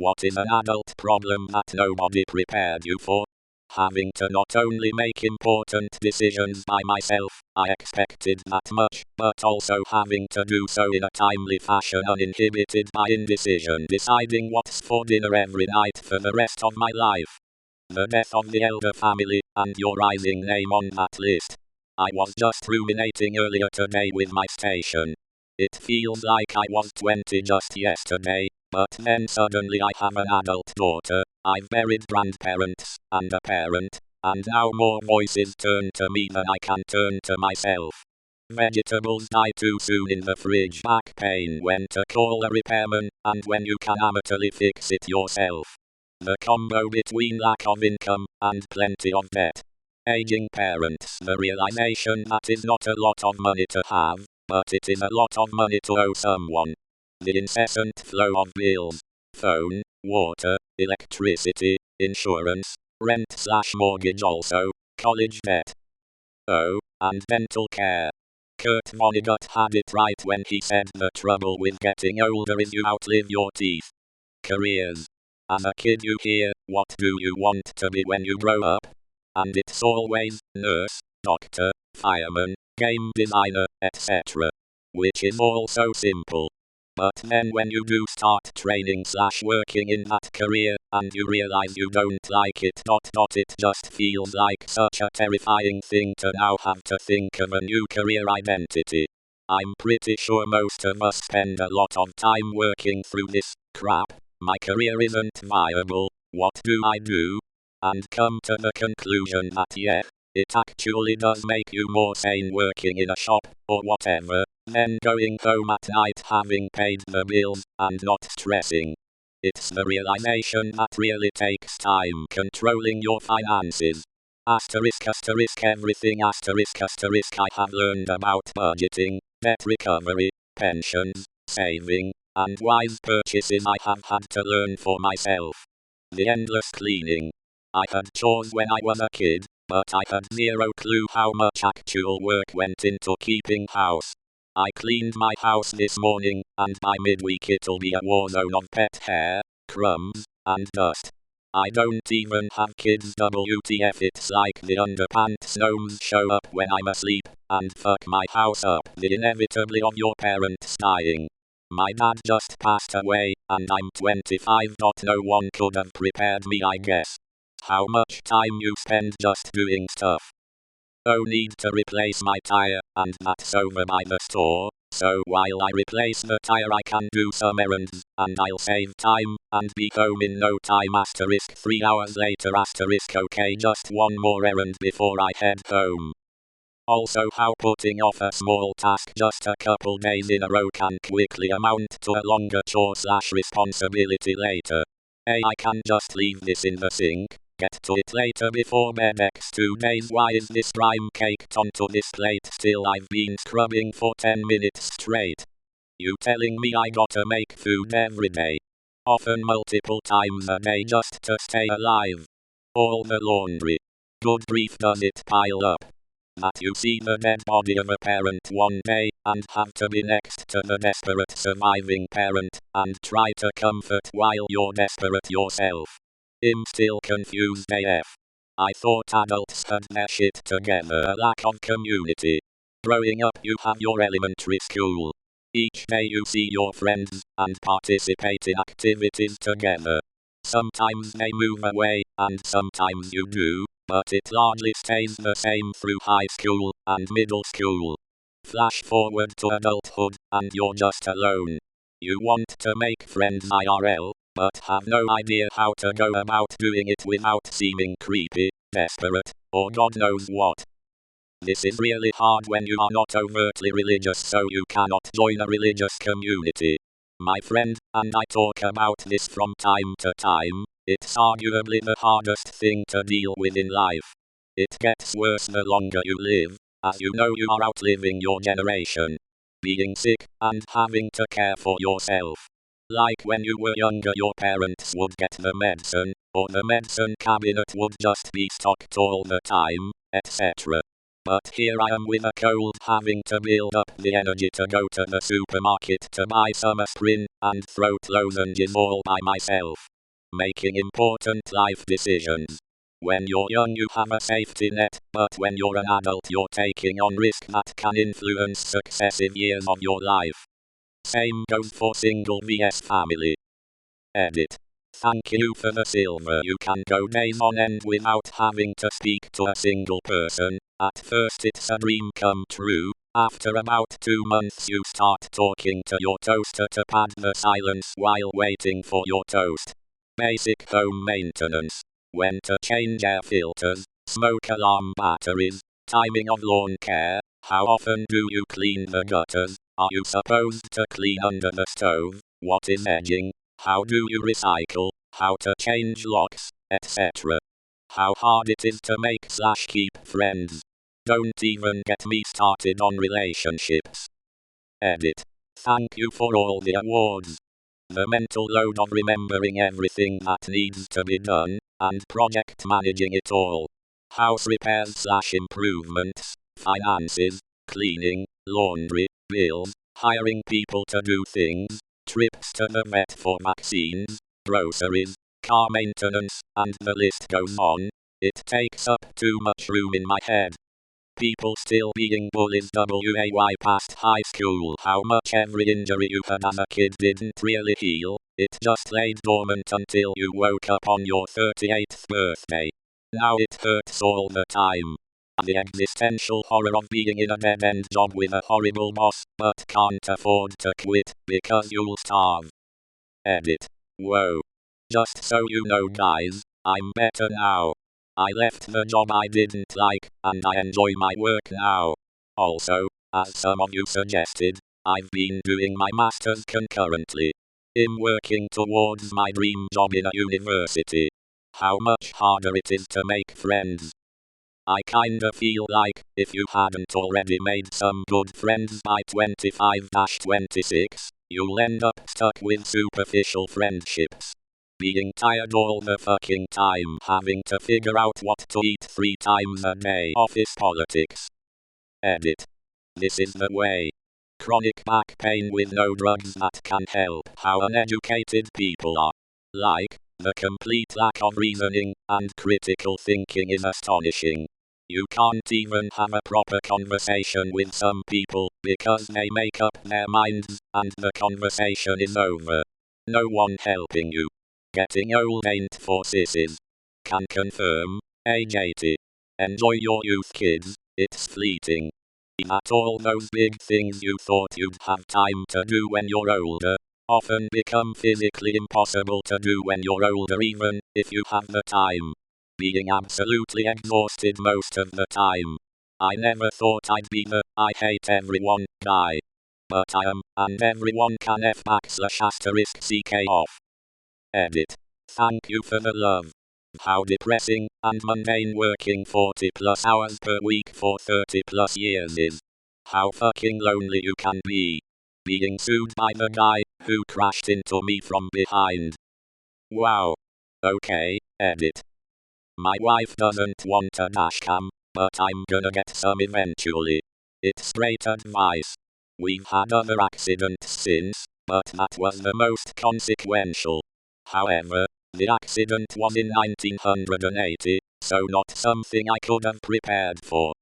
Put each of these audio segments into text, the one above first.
What is an adult problem that nobody prepared you for? Having to not only make important decisions by myself, I expected that much, but also having to do so in a timely fashion uninhibited by indecision, deciding what's for dinner every night for the rest of my life. The death of the elder family, and your rising name on that list. I was just ruminating earlier today with my station. It feels like I was 20 just yesterday, but then suddenly I have an adult daughter, I've buried grandparents, and a parent, and now more voices turn to me than I can turn to myself. Vegetables die too soon in the fridge, back pain when to call a repairman, and when you can amateurly fix it yourself. The combo between lack of income, and plenty of debt. Aging parents, the realization that is not a lot of money to have, but it is a lot of money to owe someone. The incessant flow of bills. Phone, water, electricity, insurance, rent/mortgage also, college debt. Oh, and dental care. Kurt Vonnegut had it right when he said the trouble with getting older is you outlive your teeth. Careers. As a kid you hear, what do you want to be when you grow up? And it's always, nurse, doctor, fireman, game designer, etc. Which is all so simple. But then when you do start training/working in that career, and you realize you don't like it, it just feels like such a terrifying thing to now have to think of a new career identity. I'm pretty sure most of us spend a lot of time working through this crap. My career isn't viable, what do I do? And come to the conclusion that yeah, it actually does make you more sane working in a shop, or whatever, than going home at night having paid the bills, and not stressing. It's the realization that really takes time controlling your finances. Everything I have learned about budgeting, debt recovery, pensions, saving, and wise purchases I have had to learn for myself. The endless cleaning. I had chores when I was a kid, but I had zero clue how much actual work went into keeping house. I cleaned my house this morning, and by midweek it'll be a war zone of pet hair, crumbs, and dust. I don't even have kids, WTF, it's like the underpants gnomes show up when I'm asleep, and fuck my house up, the inevitably of your parents dying. My dad just passed away, and I'm 25. No one could have prepared me, I guess. How much time you spend just doing stuff. Oh, need to replace my tire, and that's over by the store, so while I replace the tire I can do some errands, and I'll save time, and be home in no time, 3 hours later, okay, just one more errand before I head home. Also, how putting off a small task just a couple days in a row can quickly amount to a longer chore/responsibility later. I can just leave this in the sink, get to it later before bed. Next 2 days, why is this grime caked onto this plate still? I've been scrubbing for 10 minutes straight. You telling me I gotta make food every day? Often multiple times a day just to stay alive. All the laundry. Good grief, does it pile up? That you see the dead body of a parent one day, and have to be next to the desperate surviving parent, and try to comfort while you're desperate yourself. I'm still confused AF. I thought adults had their shit together, a lack of community. Growing up you have your elementary school. Each day you see your friends, and participate in activities together. Sometimes they move away, and sometimes you do, but it largely stays the same through high school and middle school. Flash forward to adulthood, and you're just alone. You want to make friends IRL, but have no idea how to go about doing it without seeming creepy, desperate, or God knows what. This is really hard when you are not overtly religious, so you cannot join a religious community. My friend, and I talk about this from time to time, it's arguably the hardest thing to deal with in life. It gets worse the longer you live, as you know you are outliving your generation. Being sick, and having to care for yourself. Like when you were younger your parents would get the medicine, or the medicine cabinet would just be stocked all the time, etc. But here I am with a cold, having to build up the energy to go to the supermarket to buy some aspirin and throat lozenges all by myself. Making important life decisions. When you're young you have a safety net, but when you're an adult you're taking on risk that can influence successive years of your life. Same goes for single vs family. Edit. Thank you for the silver. You can go days on end without having to speak to a single person. At first it's a dream come true. After about 2 months you start talking to your toaster to pad the silence while waiting for your toast. Basic home maintenance. When to change air filters, smoke alarm batteries, timing of lawn care, how often do you clean the gutters, are you supposed to clean under the stove, what is edging, how do you recycle, how to change locks, etc. How hard it is to make/keep friends. Don't even get me started on relationships. Edit. Thank you for all the awards. The mental load of remembering everything that needs to be done, and project managing it all. House repairs/improvements, finances, cleaning, laundry, bills, hiring people to do things, trips to the vet for vaccines, groceries, car maintenance, and the list goes on. It takes up too much room in my head. People still being bullies way past high school. How much every injury you had as a kid didn't really heal, it just laid dormant until you woke up on your 38th birthday. Now it hurts all the time. The existential horror of being in a dead-end job with a horrible boss, but can't afford to quit because you'll starve. Edit. Whoa. Just so you know guys, I'm better now. I left the job I didn't like, and I enjoy my work now. Also, as some of you suggested, I've been doing my masters concurrently. I'm working towards my dream job in a university. How much harder it is to make friends. I kinda feel like, if you hadn't already made some good friends by 25-26, you'll end up stuck with superficial friendships. Being tired all the fucking time, having to figure out what to eat 3 times a day. Office politics. Edit. This is the way. Chronic back pain with no drugs that can help. How uneducated people are. Like, the complete lack of reasoning and critical thinking is astonishing. You can't even have a proper conversation with some people because they make up their minds and the conversation is over. No one helping you. Getting old ain't for sissies. Can confirm, age 80. Enjoy your youth kids, it's fleeting. That all those big things you thought you'd have time to do when you're older, often become physically impossible to do when you're older even if you have the time. Being absolutely exhausted most of the time. I never thought I'd be the I hate everyone guy. But I am, and everyone can F_*CK off. Edit. Thank you for the love. How depressing and mundane working 40 plus hours per week for 30 plus years is. How fucking lonely you can be. Being sued by the guy who crashed into me from behind. Wow. Okay, edit. My wife doesn't want a dashcam, but I'm gonna get some eventually. It's great advice. We've had other accidents since, but that was the most consequential. However, the accident was in 1980, so not something I could have prepared for.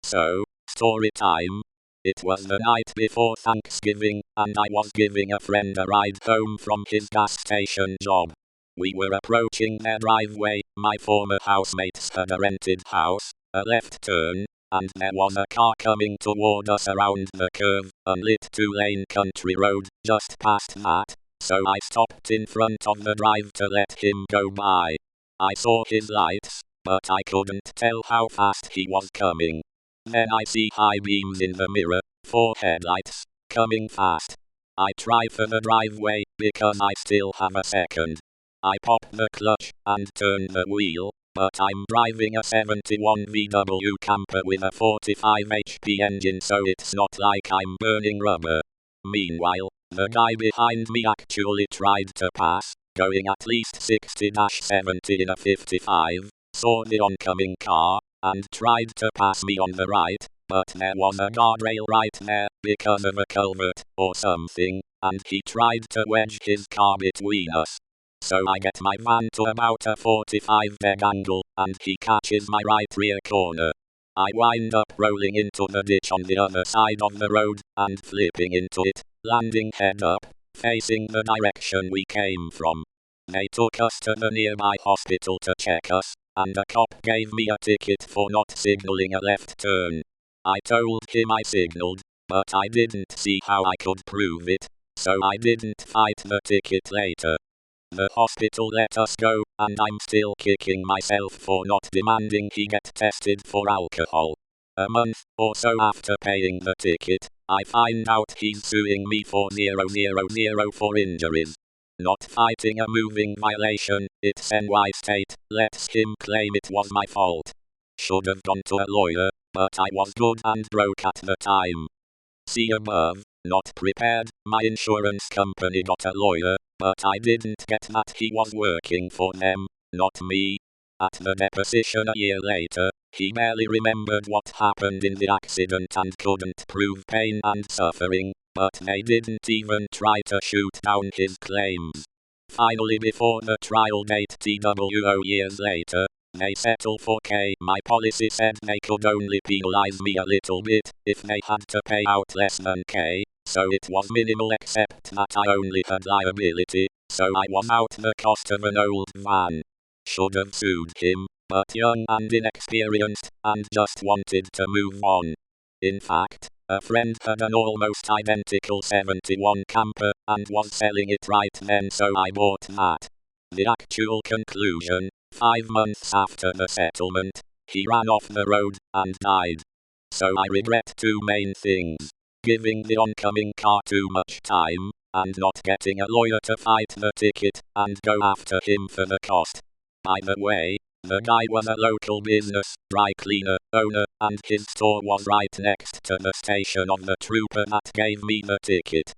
So, story time. It was the night before Thanksgiving, and I was giving a friend a ride home from his gas station job. We were approaching their driveway, my former housemates had a rented house, a left turn, and there was a car coming toward us around the curve, unlit 2-lane country road, just past that, so I stopped in front of the drive to let him go by. I saw his lights, but I couldn't tell how fast he was coming. Then I see high beams in the mirror, 4 headlights, coming fast. I try for the driveway, because I still have a second. I pop the clutch, and turn the wheel, but I'm driving a 71 VW camper with a 45 HP engine, so it's not like I'm burning rubber. Meanwhile, the guy behind me actually tried to pass, going at least 60-70 in a 55, saw the oncoming car, and tried to pass me on the right, but there was a guardrail right there because of a culvert or something, and he tried to wedge his car between us. So I get my van to about a 45-degree angle, and he catches my right rear corner. I wind up rolling into the ditch on the other side of the road, and flipping into it, landing head up, facing the direction we came from. They took us to the nearby hospital to check us, and a cop gave me a ticket for not signaling a left turn. I told him I signaled, but I didn't see how I could prove it, so I didn't fight the ticket later. The hospital let us go, and I'm still kicking myself for not demanding he get tested for alcohol. A month or so after paying the ticket, I find out he's suing me for 000 for injuries. Not fighting a moving violation, it's NY state, lets him claim it was my fault. Should have gone to a lawyer, but I was good and broke at the time. See above, not prepared, my insurance company got a lawyer, but I didn't get that he was working for them, not me. At the deposition a year later, he barely remembered what happened in the accident and couldn't prove pain and suffering, but they didn't even try to shoot down his claims. Finally, before the trial date TWO years later, they settle for K. My policy said they could only penalize me a little bit if they had to pay out less than K, so it was minimal except that I only had liability, so I was out the cost of an old van. Should have sued him, but young and inexperienced, and just wanted to move on. In fact, a friend had an almost identical 71 camper and was selling it right then, so I bought that. The actual conclusion: 5 months after the settlement, he ran off the road and died. So I regret two main things: giving the oncoming car too much time, and not getting a lawyer to fight the ticket and go after him for the cost. By the way, the guy was a local business, dry cleaner, owner, and his store was right next to the station of the trooper that gave me the ticket.